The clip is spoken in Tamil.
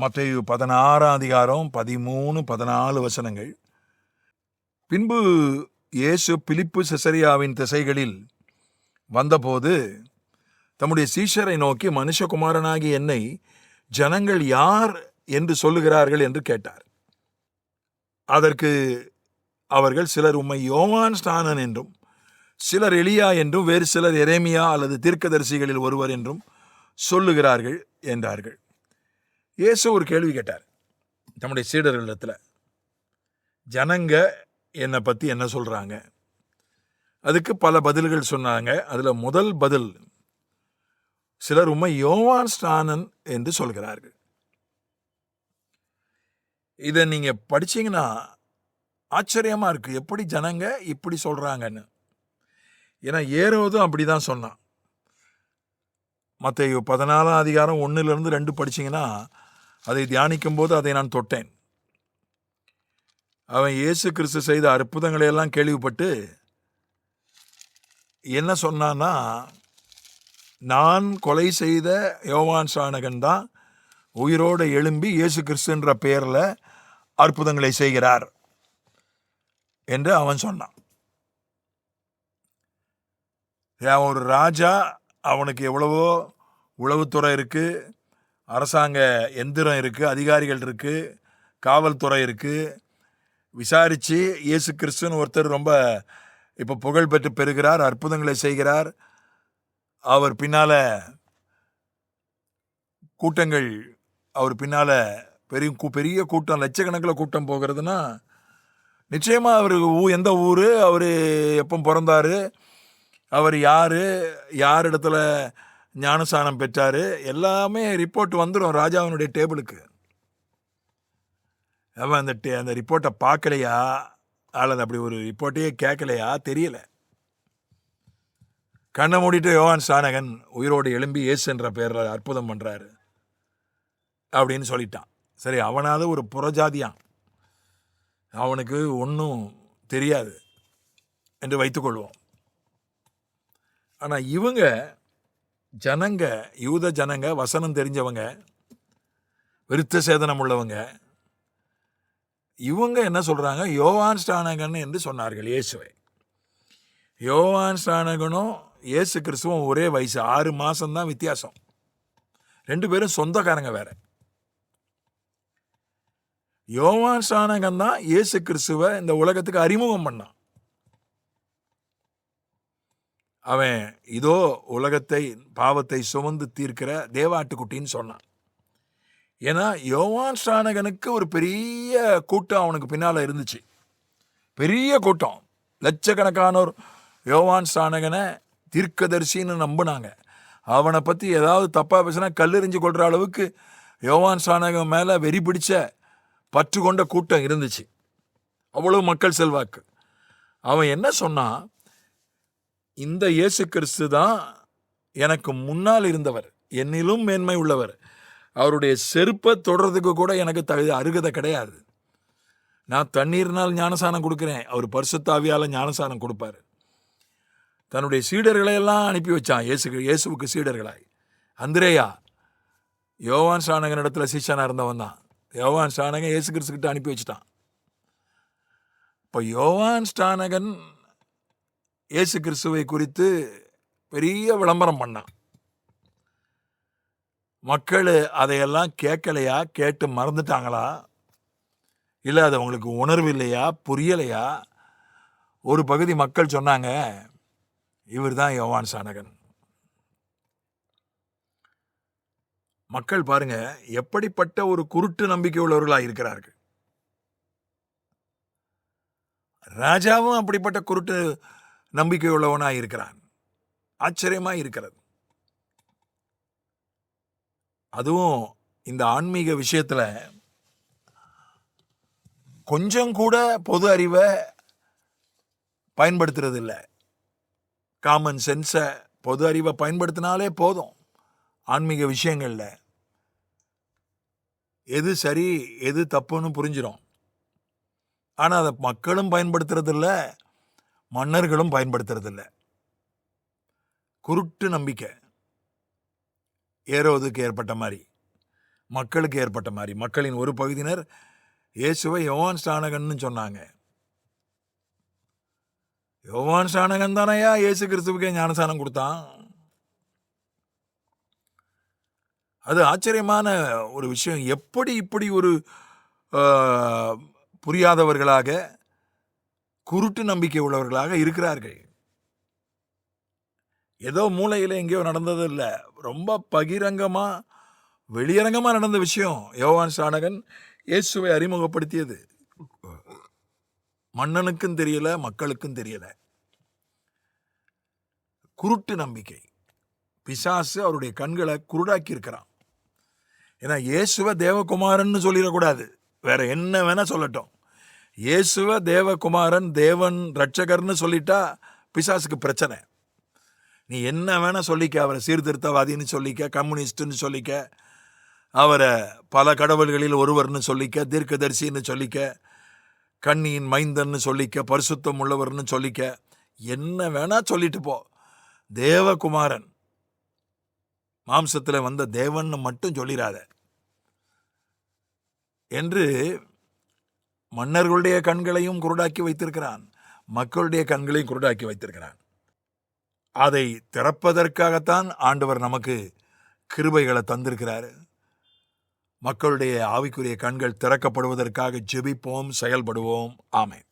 மத்தேயு 16ஆம் அதிகாரம் 13, 14 வசனங்கள். பின்பு இயேசு பிலிப்பு செசரியாவின் திசைகளில் வந்தபோது தம்முடைய சீஷரை நோக்கி, மனுஷகுமாரனாகி என்னை ஜனங்கள் யார் என்று சொல்லுகிறார்கள் என்று கேட்டார். அதற்கு அவர்கள், சிலர் உம்மை யோவான் ஸ்நானன் என்றும், சிலர் எலியா என்றும், வேறு சிலர் எரேமியா அல்லது தீர்க்கதரிசிகளில் ஒருவர் என்றும் சொல்லுகிறார்கள் என்றார்கள். இயேசு ஒரு கேள்வி கேட்டார் தம்முடைய சீடர்களிடத்தில். ஜனங்க என்னை பற்றி என்ன சொல்கிறாங்க? அதுக்கு பல பதில்கள் சொன்னாங்க. அதில் முதல் பதில், சிலர் உம்மை யோவான் ஸ்நானன் என்று சொல்கிறார்கள். இதை நீங்கள் படிச்சீங்கன்னா ஆச்சரியமாக இருக்குது, எப்படி ஜனங்க இப்படி சொல்கிறாங்கன்னு. ஏன்னா ஏரோதும் அப்படி தான் சொன்னான். மத்தேயு 14ஆம் அதிகாரம் 1-2 படிச்சிங்கன்னா அதை தியானிக்கும் போது அதை நான் தொட்டேன். அவன் இயேசு கிறிஸ்து செய்த அற்புதங்களை எல்லாம் கேள்விப்பட்டு என்ன சொன்னான்னா, நான் கொலை செய்த யோவான் ஸ்நானகன் தான் உயிரோடு எழும்பி இயேசு கிறிஸ்துன்ற பெயரில் அற்புதங்களை செய்கிறார் என்று அவன் சொன்னான். ஒரு ராஜா, அவனுக்கு எவ்வளவோ உளவுத்துறை இருக்குது, அரசாங்க எந்திரம் இருக்குது, அதிகாரிகள் இருக்குது, காவல்துறை இருக்குது. விசாரித்து இயேசு கிறிஸ்துன்னு ஒருத்தர் ரொம்ப இப்போ புகழ் பெற்று பெறுகிறார், அற்புதங்களை செய்கிறார். அவர் பின்னால் கூட்டங்கள், அவர் பின்னால் பெரிய கூட்டம், லட்சக்கணக்கில் கூட்டம் போகிறதுனா நிச்சயமாக அவர் எந்த ஊர், அவர் எப்போ பிறந்தார், அவர் யார் இடத்துல ஞானஸ்நானம் பெற்றார், எல்லாமே ரிப்போர்ட் வந்துடும் ராஜாவினுடைய டேபிளுக்கு. அவன் அந்த ரிப்போர்ட்டை பார்க்கலையா, அல்லது அப்படி ஒரு ரிப்போர்ட்டையே கேட்கலையா தெரியல. கண்ணை மூடிட்டு யோவான் ஸ்நானகன் உயிரோடு எழும்பி இயேசு என்ற பெயரில் அற்புதம் பண்ணுறாரு அப்படின்னு சொல்லிட்டான். சரி, அவனாவது ஒரு புறஜாதியான், அவனுக்கு ஒன்றும் தெரியாது என்று வைத்துக்கொள்வோம். ஆனால் இவங்க ஜனங்க, யூத ஜனங்க, வசனம் தெரிஞ்சவங்க, விருத்த சேதனம் உள்ளவங்க, இவங்க என்ன சொல்கிறாங்க? யோவான் ஸ்நானகன் என்று சொன்னார்கள் இயேசுவை. யோவான் ஸ்நானகனும் இயேசு கிறிஸ்துவும் ஒரே வயசு, 6 மாதம்தான் வித்தியாசம். 2 பேரும் சொந்தக்காரங்க வேற. யோவான் ஸ்நானகன் தான் இயேசு கிறிஸ்துவை இந்த உலகத்துக்கு அறிமுகம் பண்ணான். அவன் இதோ உலகத்தை பாவத்தை சுமந்து தீர்க்கிற தேவாட்டுக்குட்டின்னு சொன்னான். ஏன்னா யோவான் ஸ்நானகனுக்கு ஒரு பெரிய கூட்டம் அவனுக்கு பின்னால் இருந்துச்சு, பெரிய கூட்டம், லட்சக்கணக்கானோர் யோவான் ஸ்நானகனை தீர்க்கதரிசின்னு நம்பினாங்க. அவனை பற்றி ஏதாவது தப்பாக பேசினா கல்லெறிஞ்சு கொள்கிற அளவுக்கு யோவான் ஸ்நானகன் மேலே வெறி பிடிச்ச பற்று கொண்ட கூட்டம் இருந்துச்சு, அவ்வளோ மக்கள் செல்வாக்கு. அவன் என்ன சொன்னான்? இந்த இயேசு கிறிஸ்து தான் எனக்கு முன்னால் இருந்தவர், என்னிலும் மேன்மை உள்ளவர், அவருடைய செருப்பை தொடர்றதுக்கு கூட எனக்கு அருகதை கிடையாது. நான் தண்ணீர்னால் ஞானசானம் கொடுக்குறேன், அவர் பரிசுத்த ஆவியால் ஞானசானம் கொடுப்பார். தன்னுடைய சீடர்களையெல்லாம் அனுப்பி வச்சான் இயேசுவுக்கு சீடர்களாய். அந்திரேயா யோவான் ஸ்நானகன் இடத்துல சீஷனாக இருந்தவன் தான். யோவான் ஸ்நானகன் இயேசு கிறிஸ்துக்கிட்ட அனுப்பி வச்சுட்டான். இப்போ யோவான் ஸ்நானகன் இயேசு கிறிஸ்துவை குறித்து பெரிய விளம்பரம் பண்ணான். மக்கள் அதையெல்லாம் கேட்கலையா, கேட்டு மறந்துட்டாங்களா, இல்லை அது அவங்களுக்கு உணர்வு இல்லையா, புரியலையா? ஒரு பகுதி மக்கள் சொன்னாங்க, இவர் தான் யோவான் ஸ்நானகன். மக்கள் பாருங்க எப்படிப்பட்ட ஒரு குருட்டு நம்பிக்கை உள்ளவர்களாக இருக்கிறார்கள். ராஜாவும் அப்படிப்பட்ட குருட்டு நம்பிக்கை உள்ளவனாக இருக்கிறான். ஆச்சரியமாக இருக்கிறது. அதுவும் இந்த ஆன்மீக விஷயத்தில் கொஞ்சம் கூட பொது அறிவை பயன்படுத்துறது இல்லை. காமன் சென்ஸை, பொது அறிவை பயன்படுத்தினாலே போதும். ஆன்மீக விஷயங்களில் எது சரி எது தப்புன்னு புரிஞ்சிடும். ஆனால் அதை மக்களும் பயன்படுத்துறதில்ல, மன்னர்களும் பயன்படுத்துறதில்ல. குருட்டு நம்பிக்கை ஏரோதுக்கு ஏற்பட்ட மாதிரி. மக்களுக்கு ஏற்பட்ட மாதிரி. மக்களின் ஒரு பகுதியினர் இயேசுவை யோவான் ஸ்நானகன்னு சொன்னாங்க. யோவான் ஸ்நானகன் தானையா இயேசு கிறிஸ்துவுக்கே ஞானஸ்நானம் கொடுத்தான். அது ஆச்சரியமான ஒரு விஷயம். எப்படி இப்படி ஒரு புரியாதவர்களாக, குருட்டு நம்பிக்கை உள்ளவர்களாக இருக்கிறார்கள். ஏதோ மூலையில் எங்கேயோ நடந்தது இல்லை, ரொம்ப பகிரங்கமா வெளியரங்கமா நடந்த விஷயம். யோவான் ஸ்நானகன் இயேசுவை அறிமுகப்படுத்தியது. மன்னனுக்கும் தெரியல, மக்களுக்கும் தெரியல. குருட்டு நம்பிக்கை. பிசாசு அவருடைய கண்களை குருடாக்கி இருக்கிறான். ஏன்னா இயேசுவ தேவகுமாரன் சொல்லிடக்கூடாது, வேற என்ன வேணா சொல்லட்டும். இயேசுவ தேவகுமாரன், தேவன் ரட்சகர்னு சொல்லிட்டா பிசாசுக்கு பிரச்சனை. நீ என்ன வேணா சொல்லிக்க, அவரை சீர்திருத்தவாதின்னு சொல்லிக்க, கம்யூனிஸ்ட்னு சொல்லிக்க, அவரை பல கடவுள்களில் ஒருவர்னு சொல்லிக்க, தீர்க்கதரிசின்னு சொல்லிக்க, கண்ணியின் மைந்தன்னு சொல்லிக்க, பரிசுத்தம் உள்ளவர்னு சொல்லிக்க, என்ன வேணா சொல்லிட்டு போ. தேவகுமாரன், மாம்சத்தில் வந்த தேவன் மட்டும் சொல்லிடாத என்று மன்னர்களுடைய கண்களையும் குருடாக்கி வைத்திருக்கிறான், மக்களுடைய கண்களையும் குருடாக்கி வைத்திருக்கிறான். அதை திறப்பதற்காகத்தான் ஆண்டவர் நமக்கு கிருபைகளை தந்திருக்கிறார். மக்களுடைய ஆவிக்குரிய கண்கள் திறக்கப்படுவதற்காக ஜெபிப்போம், செயல்படுவோம். ஆமென்.